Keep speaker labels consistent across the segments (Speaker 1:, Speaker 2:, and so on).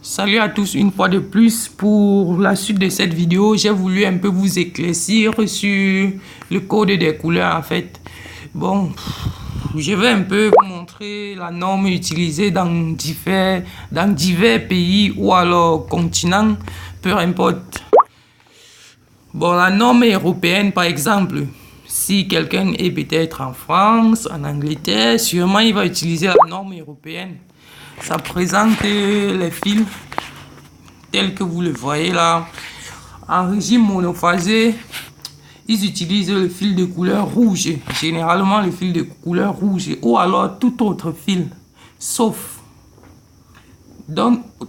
Speaker 1: Salut à tous une fois de plus. Pour la suite de cette vidéo, j'ai voulu un peu vous éclaircir sur le code des couleurs en fait. Bon, je vais un peu vous montrer la norme utilisée dans divers pays ou alors continents, peu importe. Bon, la norme européenne par exemple, si quelqu'un est peut-être en France, en Angleterre, sûrement il va utiliser la norme européenne. Ça présente les fils tels que vous le voyez là. En régime monophasé, ils utilisent le fil de couleur rouge, généralement le fil de couleur rouge ou alors tout autre fil, sauf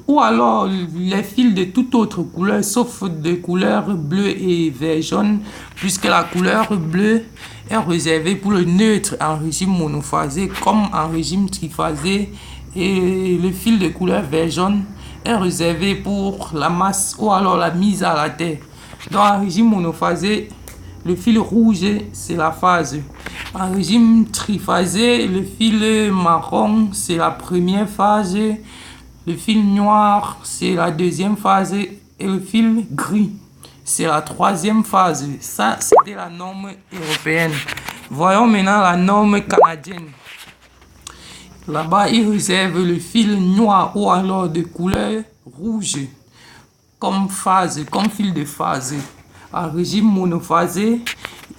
Speaker 1: ou alors les fils de toute autre couleur, sauf de couleur bleu et vert jaune, puisque la couleur bleue est réservée pour le neutre en régime monophasé comme en régime triphasé, et le fil de couleur vert jaune est réservé pour la masse ou alors la mise à la terre. Dans un régime monophasé, le fil rouge, c'est la phase. En régime triphasé, le fil marron, c'est la première phase. Le fil noir, c'est la deuxième phase. Et le fil gris, c'est la troisième phase. Ça, c'était la norme européenne. Voyons maintenant la norme canadienne. Là-bas, ils réservent le fil noir ou alors de couleur rouge comme phase, comme fil de phase. En régime monophasé,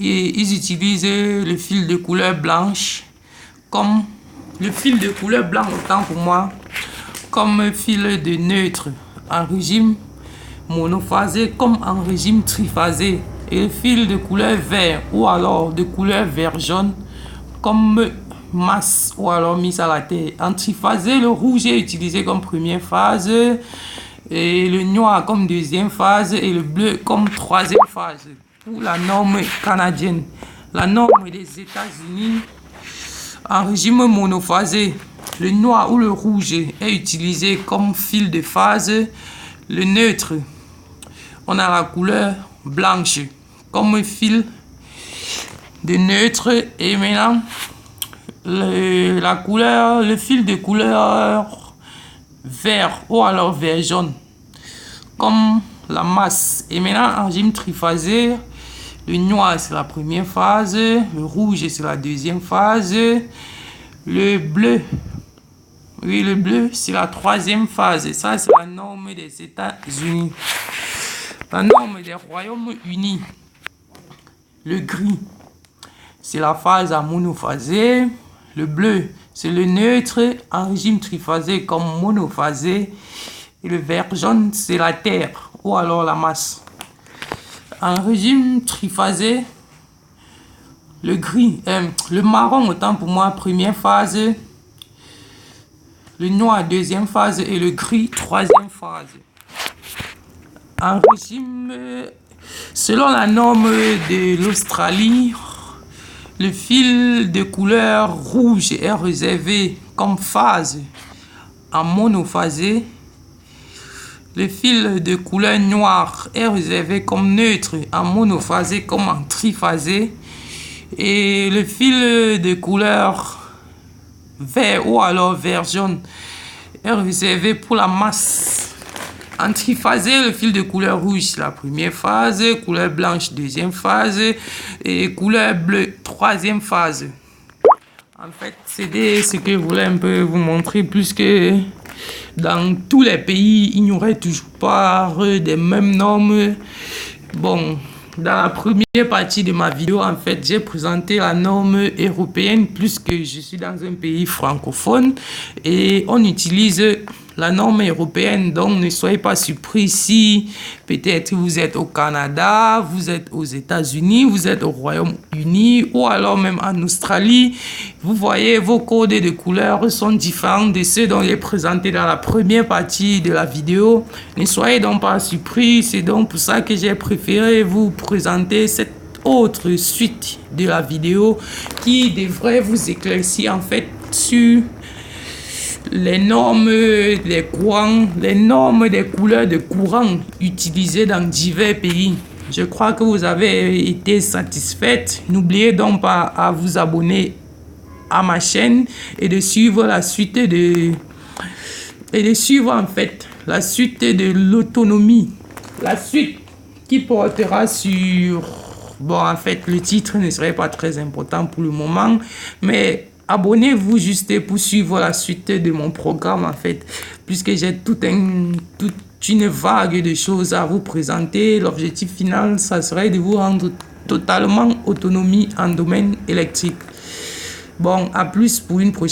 Speaker 1: et ils utilisent le fil de couleur blanche comme le fil de couleur blanc, autant pour moi, comme fil de neutre en régime monophasé comme en régime triphasé, et le fil de couleur vert ou alors de couleur vert jaune comme masse ou alors mise à la terre. En triphasé, le rouge est utilisé comme première phase, et le noir comme deuxième phase et le bleu comme troisième phase. Pour la norme canadienne, la norme des États-Unis, en régime monophasé, le noir ou le rouge est utilisé comme fil de phase. Le neutre, on a la couleur blanche comme fil de neutre, et maintenant le fil de couleur vert ou alors vert jaune comme la masse. Et maintenant en régime triphasé, le noir c'est la première phase, le rouge c'est la deuxième phase, le bleu, oui le bleu c'est la troisième phase. Et ça c'est la norme des États-Unis. La norme des Royaumes-Unis, le gris c'est la phase à monophasé, le bleu c'est le neutre en régime triphasé comme monophasé, et le vert jaune c'est la terre ou alors la masse. En régime triphasé, le gris, le marron autant pour moi première phase, le noir deuxième phase et le gris troisième phase. En régime, selon la norme de l'Australie, le fil de couleur rouge est réservé comme phase en monophasé. Le fil de couleur noire est réservé comme neutre en monophasé comme en triphasé. Et le fil de couleur vert ou alors vert jaune est réservé pour la masse. En triphasé, le fil de couleur rouge, la première phase, couleur blanche, deuxième phase, et couleur bleue, troisième phase. En fait, c'était ce que je voulais un peu vous montrer, puisque dans tous les pays, il n'y aurait toujours pas des mêmes normes. Bon, dans la première partie de ma vidéo, en fait, j'ai présenté la norme européenne, puisque je suis dans un pays francophone et on utilise la norme européenne. Donc, ne soyez pas surpris si peut-être vous êtes au Canada, vous êtes aux États-Unis, vous êtes au Royaume-Uni ou alors même en Australie. Vous voyez, vos codes de couleurs sont différents de ceux dont j'ai présenté dans la première partie de la vidéo. Ne soyez donc pas surpris. C'est donc pour ça que j'ai préféré vous présenter cette autre suite de la vidéo qui devrait vous éclaircir en fait sur les normes des courants, les normes des couleurs de courant utilisées dans divers pays. Je crois que vous avez été satisfaite. N'oubliez donc pas à vous abonner à ma chaîne et de suivre la suite et de suivre en fait la suite de l'autonomie. La suite qui portera sur... Bon, en fait, le titre ne serait pas très important pour le moment, mais abonnez-vous juste pour suivre la suite de mon programme, en fait, puisque j'ai toute une vague de choses à vous présenter. L'objectif final, ça serait de vous rendre totalement autonomie en domaine électrique. Bon, à plus pour une prochaine.